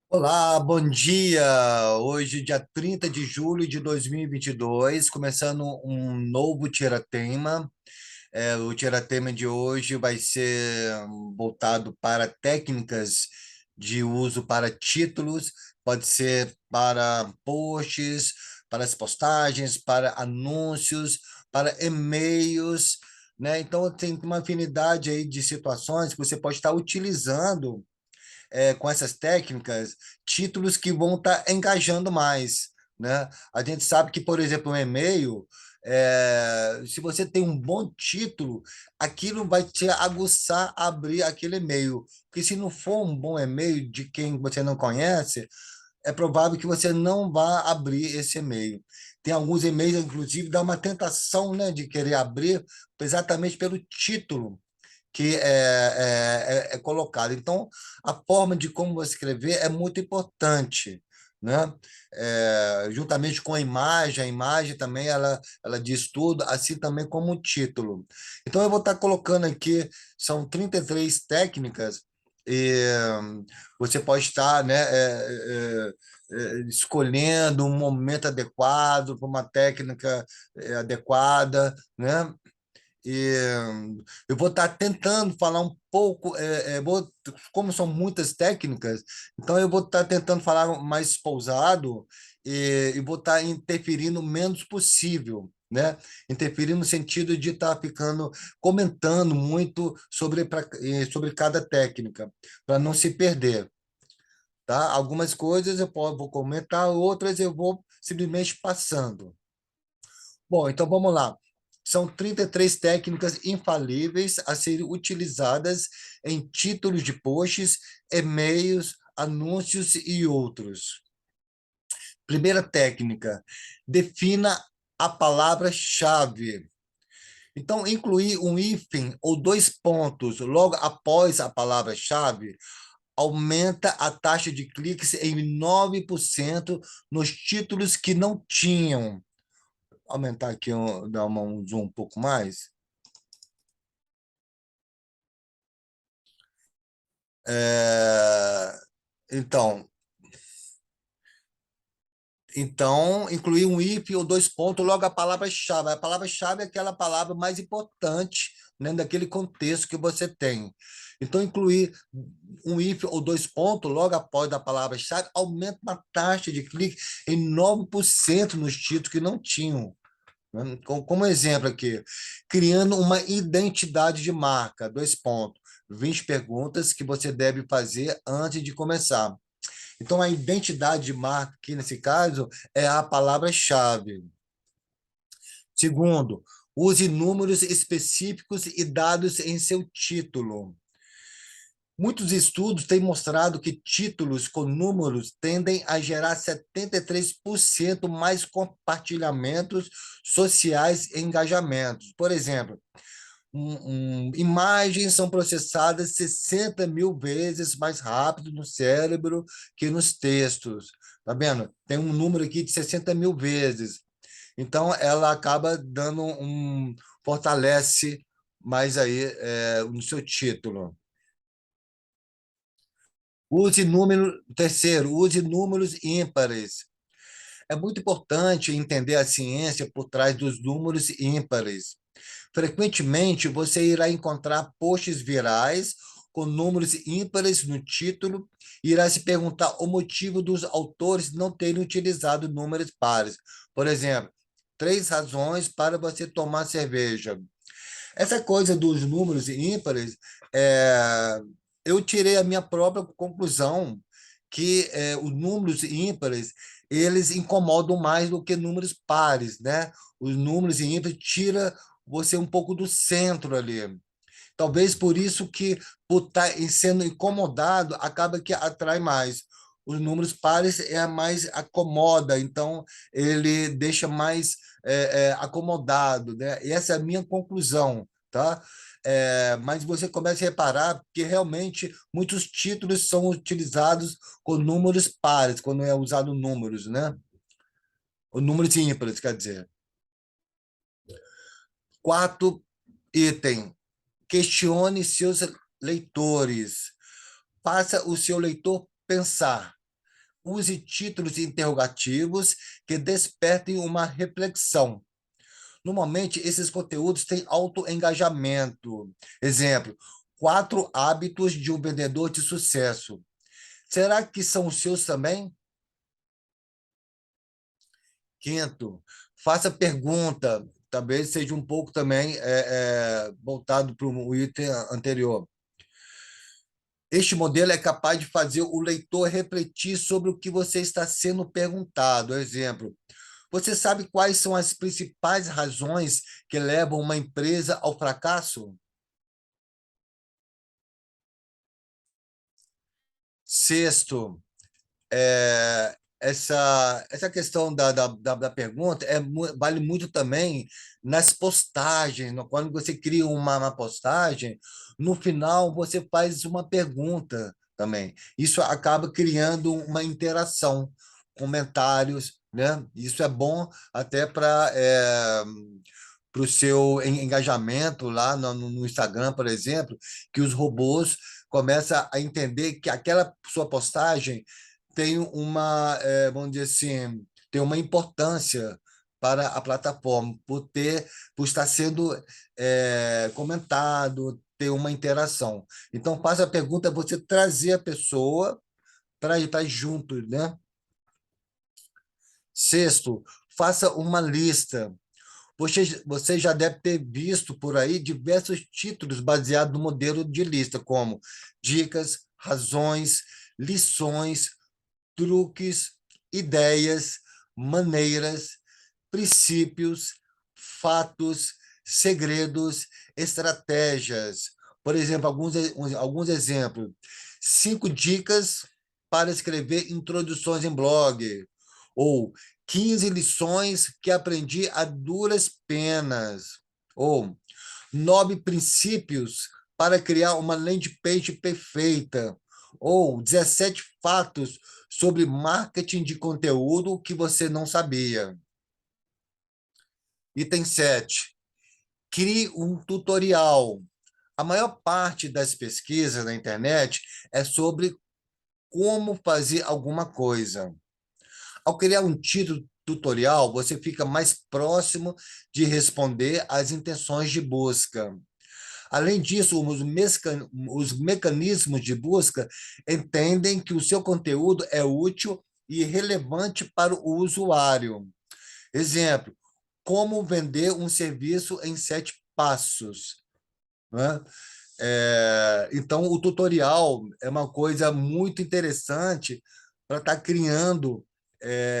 Olá, bom dia! Hoje, dia 30 de julho de 2022, começando um novo Tiratema. O Tiratema de hoje vai ser voltado para técnicas de uso para títulos, pode ser para posts, para as postagens, para anúncios, para e-mails, né? Então, tem uma afinidade aí de situações que você pode estar utilizando com essas técnicas, títulos que vão estar engajando mais, né? A gente sabe que, por exemplo, um e-mail, se você tem um bom título, aquilo vai te aguçar a abrir aquele e-mail. Porque se não for um bom e-mail de quem você não conhece, é provável que você não vá abrir esse e-mail. Tem alguns e-mails, inclusive, dá uma tentação, né, de querer abrir exatamente pelo título que é colocado. Então, a forma de como você escrever é muito importante, né? Juntamente com a imagem também ela diz tudo, assim também como o título. Então, eu vou estar colocando aqui, são 33 técnicas, e você pode estar, né, escolhendo um momento adequado para uma técnica adequada, né? E eu vou estar tentando falar um pouco, como são muitas técnicas, então eu vou estar tentando falar mais pausado e vou estar interferindo o menos possível, né? Interferindo no sentido de estar ficando comentando muito sobre cada técnica, para não se perder, tá? Algumas coisas vou comentar, outras eu vou simplesmente passando. Bom, então vamos lá. São 33 técnicas infalíveis a serem utilizadas em títulos de posts, e-mails, anúncios e outros. Primeira técnica: defina a palavra-chave. Então, incluir um hífen ou dois pontos logo após a palavra-chave aumenta a taxa de cliques em 9% nos títulos que não tinham. Aumentar aqui, dar um zoom um pouco mais. É, então, incluir um if ou dois pontos logo a palavra-chave. A palavra-chave é aquela palavra mais importante, né, daquele contexto que você tem. Então, incluir um if ou dois pontos logo após a palavra-chave aumenta a taxa de clique em 9% nos títulos que não tinham. Né? Como exemplo aqui, criando uma identidade de marca, dois pontos, 20 perguntas que você deve fazer antes de começar. Então, a identidade de marca, aqui nesse caso, é a palavra-chave. Segundo, use números específicos e dados em seu título. Muitos estudos têm mostrado que títulos com números tendem a gerar 73% mais compartilhamentos sociais e engajamentos. Por exemplo, imagens são processadas 60 mil vezes mais rápido no cérebro que nos textos. Tá vendo? Tem um número aqui de 60 mil vezes. Então, ela acaba dando fortalece mais aí no seu título. Terceiro, use números ímpares. É muito importante entender a ciência por trás dos números ímpares. Frequentemente, você irá encontrar posts virais com números ímpares no título e irá se perguntar o motivo dos autores não terem utilizado números pares. Por exemplo, 3 razões para você tomar cerveja. Essa coisa dos números ímpares, eu tirei a minha própria conclusão que os números ímpares eles incomodam mais do que números pares, né? Os números ímpares tira você um pouco do centro ali. Talvez por isso que, por estar sendo incomodado, acaba que atrai mais. Os números pares é mais acomoda, então ele deixa mais acomodado, né? E essa é a minha conclusão, tá? Mas você começa a reparar que realmente muitos títulos são utilizados com números pares, quando é usado números, né? Ou números ímpares, quer dizer. Quarto item, questione seus leitores. Faça o seu leitor pensar. Use títulos interrogativos que despertem uma reflexão. Normalmente, esses conteúdos têm alto engajamento. Exemplo, 4 hábitos de um vendedor de sucesso. Será que são os seus também? Quinto, faça pergunta. Talvez seja um pouco também voltado para o item anterior. Este modelo é capaz de fazer o leitor refletir sobre o que você está sendo perguntado. Exemplo, você sabe quais são as principais razões que levam uma empresa ao fracasso? Sexto, essa questão da pergunta vale muito também nas postagens. Quando você cria uma postagem, no final você faz uma pergunta também. Isso acaba criando uma interação, comentários, né? Isso é bom até para o seu engajamento lá no Instagram, por exemplo, que os robôs começam a entender que aquela sua postagem tem vamos dizer assim, tem uma importância para a plataforma, por estar sendo comentado, ter uma interação. Então, faz a pergunta, você trazer a pessoa para estar junto, né? Sexto, faça uma lista. Você já deve ter visto por aí diversos títulos baseados no modelo de lista, como dicas, razões, lições, truques, ideias, maneiras, princípios, fatos, segredos, estratégias. Por exemplo, alguns exemplos. 5 dicas para escrever introduções em blog. Ou 15 lições que aprendi a duras penas. Ou 9 princípios para criar uma landing page perfeita. Ou 17 fatos sobre marketing de conteúdo que você não sabia. Item 7. Crie um tutorial. A maior parte das pesquisas na internet é sobre como fazer alguma coisa. Ao criar um título tutorial, você fica mais próximo de responder às intenções de busca. Além disso, os mecanismos de busca entendem que o seu conteúdo é útil e relevante para o usuário. Exemplo, como vender um serviço em 7 passos. Né? Então, o tutorial é uma coisa muito interessante para estar criando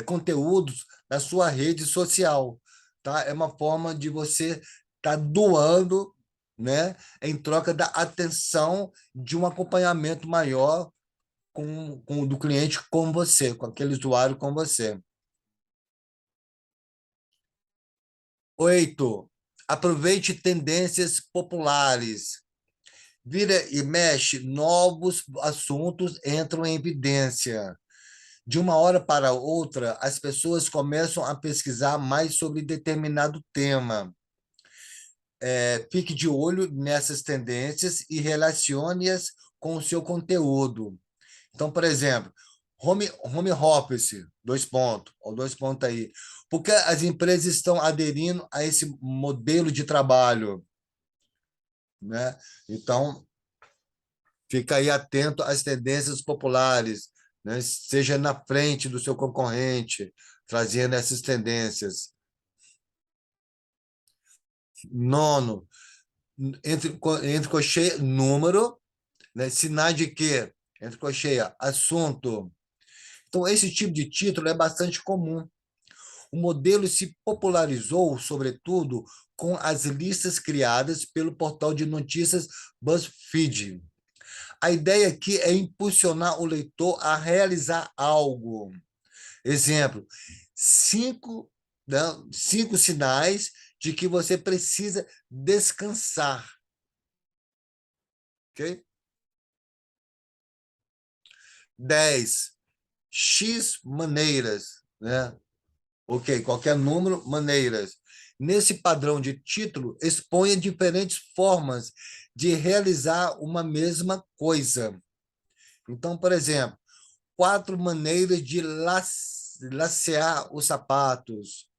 conteúdos na sua rede social. Tá? É uma forma de você estar doando, né, em troca da atenção de um acompanhamento maior do cliente com você, com aquele usuário com você. 8. Aproveite tendências populares. Vira e mexe, novos assuntos entram em evidência. De uma hora para outra, as pessoas começam a pesquisar mais sobre determinado tema. Fique de olho nessas tendências e relacione-as com o seu conteúdo. Então, por exemplo, home office, 2 pontos, ou 2 pontos aí. Porque as empresas estão aderindo a esse modelo de trabalho, né? Então, fica aí atento às tendências populares, né? Seja na frente do seu concorrente, trazendo essas tendências. Nono, entre cocheia, número, né? Sinais de quê? Entre cocheia, assunto. Então, esse tipo de título é bastante comum. O modelo se popularizou, sobretudo, com as listas criadas pelo portal de notícias BuzzFeed. A ideia aqui é impulsionar o leitor a realizar algo. Exemplo, 5, né, 5 sinais de que você precisa descansar. Ok? 10. X maneiras. Né? Ok, qualquer número, maneiras. Nesse padrão de título, exponha diferentes formas de realizar uma mesma coisa. Então, por exemplo, 4 maneiras de lacear os sapatos,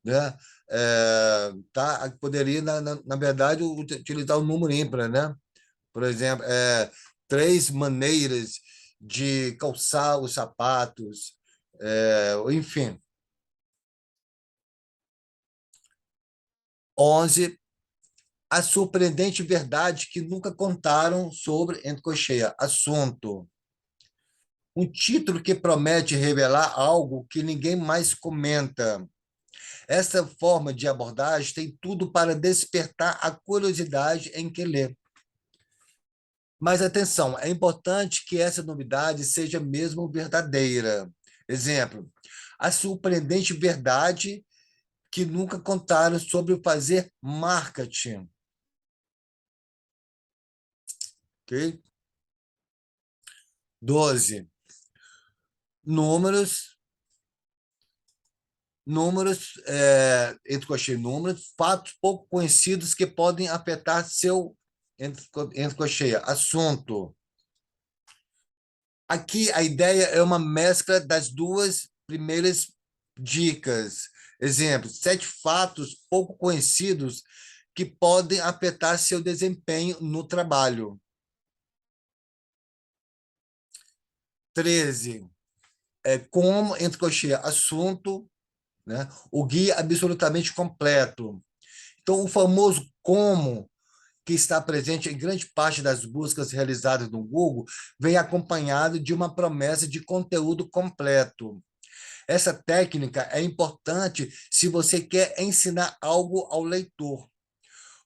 né? Tá? Poderia, na verdade, utilizar o número ímpar, né? Por exemplo, 3 maneiras de calçar os sapatos, enfim. 11, a surpreendente verdade que nunca contaram sobre, entre cocheia, assunto. Um título que promete revelar algo que ninguém mais comenta. Essa forma de abordagem tem tudo para despertar a curiosidade em quem lê. Mas atenção, é importante que essa novidade seja mesmo verdadeira. Exemplo, a surpreendente verdade que nunca contaram sobre fazer marketing. Ok? 12. Números, entre coxinha e números, fatos pouco conhecidos que podem afetar seu, entre coxinha, assunto. Aqui a ideia é uma mescla das duas primeiras dicas. Exemplo, 7 fatos pouco conhecidos que podem afetar seu desempenho no trabalho. 13. Como, entre coxinha, assunto, né? O guia absolutamente completo. Então, o famoso como, que está presente em grande parte das buscas realizadas no Google, vem acompanhado de uma promessa de conteúdo completo. Essa técnica é importante se você quer ensinar algo ao leitor.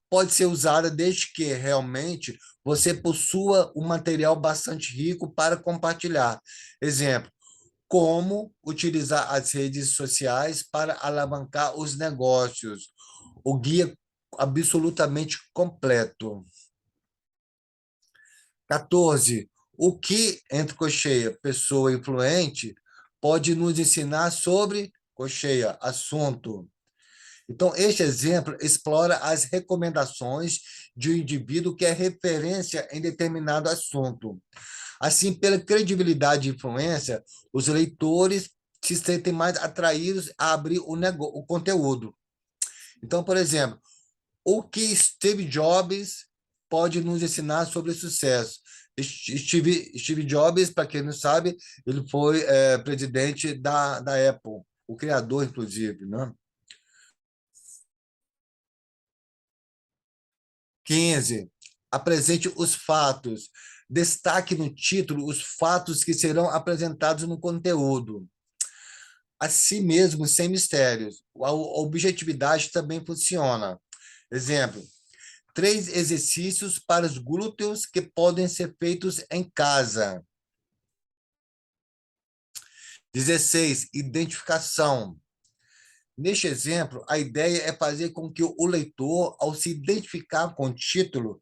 Pode ser usada desde que realmente você possua um material bastante rico para compartilhar. Exemplo, como utilizar as redes sociais para alavancar os negócios. O guia absolutamente completo. 14. O que, entre cocheia, pessoa influente, pode nos ensinar sobre, cocheia, assunto. Então, este exemplo explora as recomendações de um indivíduo que é referência em determinado assunto. Assim, pela credibilidade e influência, os leitores se sentem mais atraídos a abrir o conteúdo. Então, por exemplo, o que Steve Jobs pode nos ensinar sobre sucesso? Steve Jobs, para quem não sabe, ele foi presidente da Apple, o criador, inclusive, né? 15. Apresente os fatos. Destaque no título os fatos que serão apresentados no conteúdo. Assim mesmo, sem mistérios. A objetividade também funciona. Exemplo, 3 exercícios para os glúteos que podem ser feitos em casa. 16. Identificação. Neste exemplo, a ideia é fazer com que o leitor, ao se identificar com o título,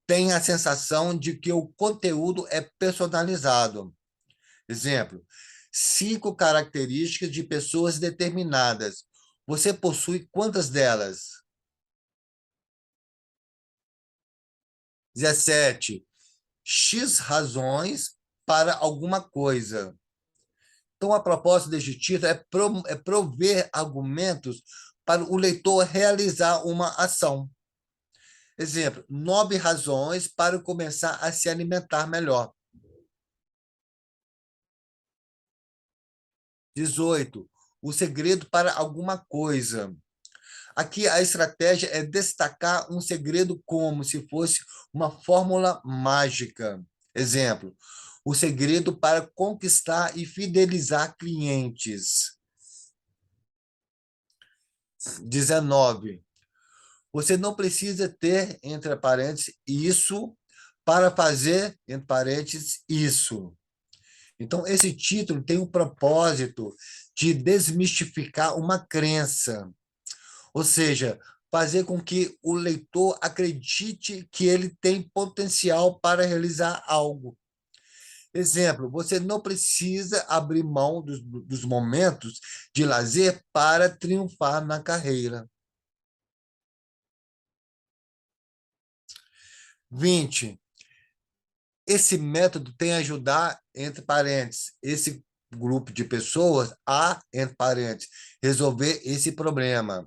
tenha a sensação de que o conteúdo é personalizado. Exemplo, 5 características de pessoas determinadas. Você possui quantas delas? 17. X razões para alguma coisa. Então, a proposta deste título é prover argumentos para o leitor realizar uma ação. Exemplo, 9 razões para começar a se alimentar melhor. 18. O segredo para alguma coisa. Aqui a estratégia é destacar um segredo como se fosse uma fórmula mágica. Exemplo, o segredo para conquistar e fidelizar clientes. 19. Você não precisa ter, entre parênteses, isso para fazer, entre parênteses, isso. Então, esse título tem o propósito de desmistificar uma crença, ou seja, fazer com que o leitor acredite que ele tem potencial para realizar algo. Exemplo, você não precisa abrir mão dos momentos de lazer para triunfar na carreira. 20. Esse método tem a ajudar, entre parênteses, esse grupo de pessoas a, entre parênteses, resolver esse problema.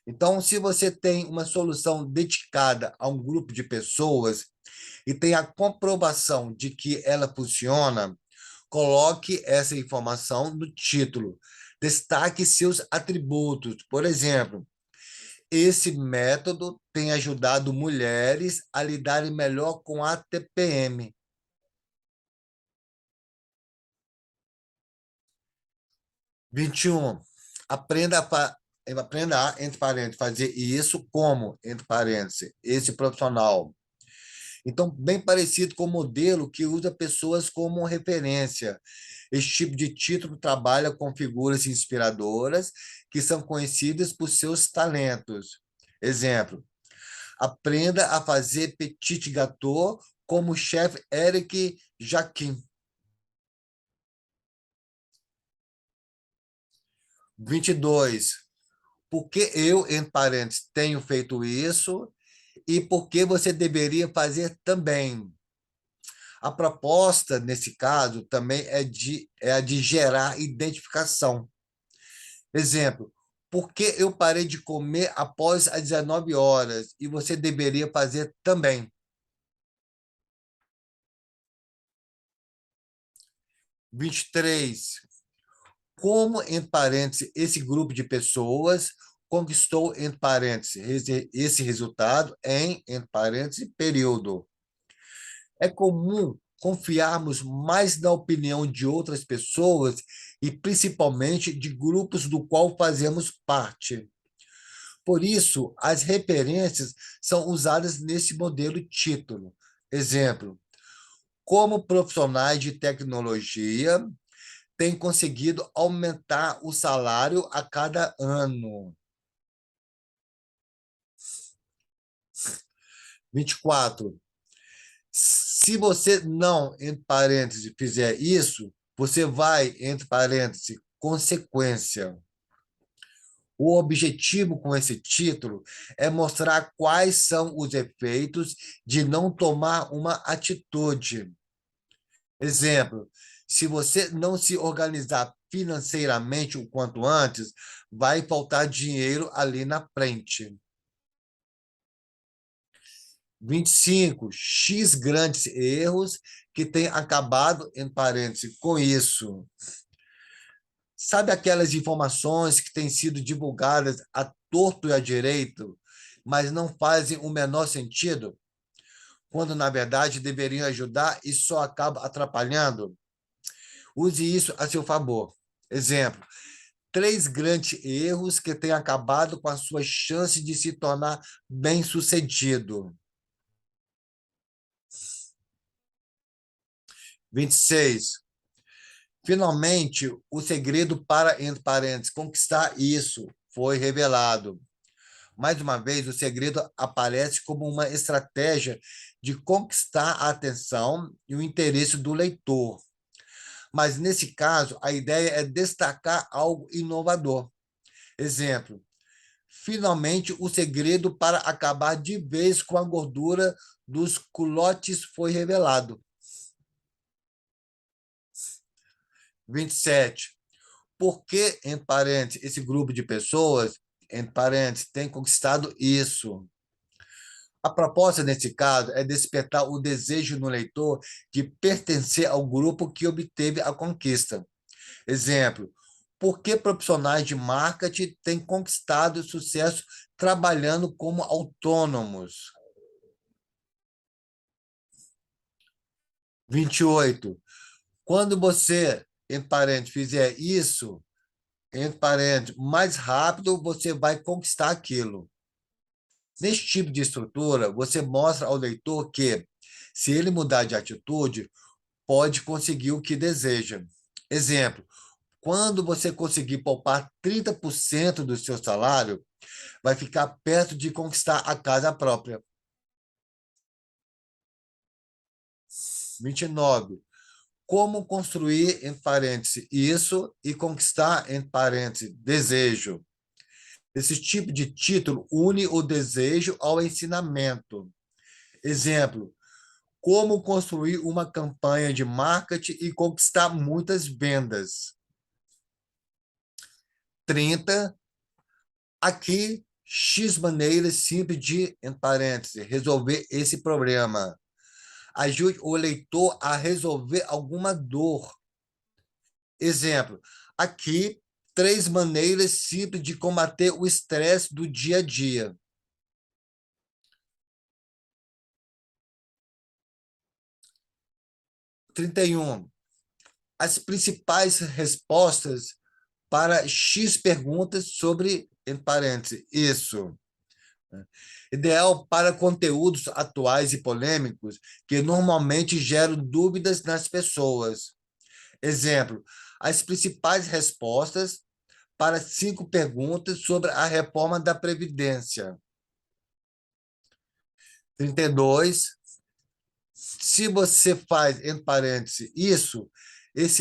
Então, se você tem uma solução dedicada a um grupo de pessoas e tem a comprovação de que ela funciona, coloque essa informação no título. Destaque seus atributos. Por exemplo, esse método tem ajudado mulheres a lidarem melhor com a TPM. 21. Aprenda aprenda a, entre parênteses, fazer isso como, entre parênteses, esse profissional. Então, bem parecido com o modelo que usa pessoas como referência. Esse tipo de título trabalha com figuras inspiradoras que são conhecidas por seus talentos. Exemplo, aprenda a fazer petit gâteau como o chefe Eric Jacquin. 22. Por que eu, entre parênteses, tenho feito isso e por que você deveria fazer também? A proposta, nesse caso, também é a de gerar identificação. Exemplo, por que eu parei de comer após as 19 horas e você deveria fazer também? 23. Como, entre parênteses, esse grupo de pessoas conquistou, entre parênteses, esse resultado em, entre parênteses, período. É comum confiarmos mais na opinião de outras pessoas e principalmente de grupos do qual fazemos parte. Por isso, as referências são usadas nesse modelo título. Exemplo, como profissionais de tecnologia têm conseguido aumentar o salário a cada ano. 24. Se você não, entre parênteses, fizer isso, você vai, entre parênteses, consequência. O objetivo com esse título é mostrar quais são os efeitos de não tomar uma atitude. Exemplo, se você não se organizar financeiramente o quanto antes, vai faltar dinheiro ali na frente. 25. X grandes erros que têm acabado, em parênteses, com isso. Sabe aquelas informações que têm sido divulgadas a torto e a direito, mas não fazem o menor sentido, quando na verdade deveriam ajudar e só acaba atrapalhando? Use isso a seu favor. Exemplo, 3 grandes erros que têm acabado com a sua chance de se tornar bem-sucedido. 26. Finalmente, o segredo para, entre parênteses, conquistar isso foi revelado. Mais uma vez, o segredo aparece como uma estratégia de conquistar a atenção e o interesse do leitor. Mas, nesse caso, a ideia é destacar algo inovador. Exemplo, finalmente, o segredo para acabar de vez com a gordura dos culotes foi revelado. 27. Por que, entre parênteses, esse grupo de pessoas, entre parênteses, tem conquistado isso? A proposta, nesse caso, é despertar o desejo no leitor de pertencer ao grupo que obteve a conquista. Exemplo, por que profissionais de marketing têm conquistado sucesso trabalhando como autônomos? 28. Quando você, entre parênteses, fizer isso, entre parênteses, mais rápido você vai conquistar aquilo. Neste tipo de estrutura, você mostra ao leitor que, se ele mudar de atitude, pode conseguir o que deseja. Exemplo, quando você conseguir poupar 30% do seu salário, vai ficar perto de conquistar a casa própria. 29. Como construir, entre parênteses, isso e conquistar, entre parênteses, desejo. Esse tipo de título une o desejo ao ensinamento. Exemplo, como construir uma campanha de marketing e conquistar muitas vendas. 30, aqui, X maneiras simples de, em parênteses, resolver esse problema. Ajude o leitor a resolver alguma dor. Exemplo, aqui, 3 maneiras simples de combater o estresse do dia a dia. 31. As principais respostas para X perguntas sobre, em parênteses, isso. Ideal para conteúdos atuais e polêmicos que normalmente geram dúvidas nas pessoas. Exemplo, as principais respostas para 5 perguntas sobre a reforma da Previdência. 32. Se você faz, entre parênteses, isso, esse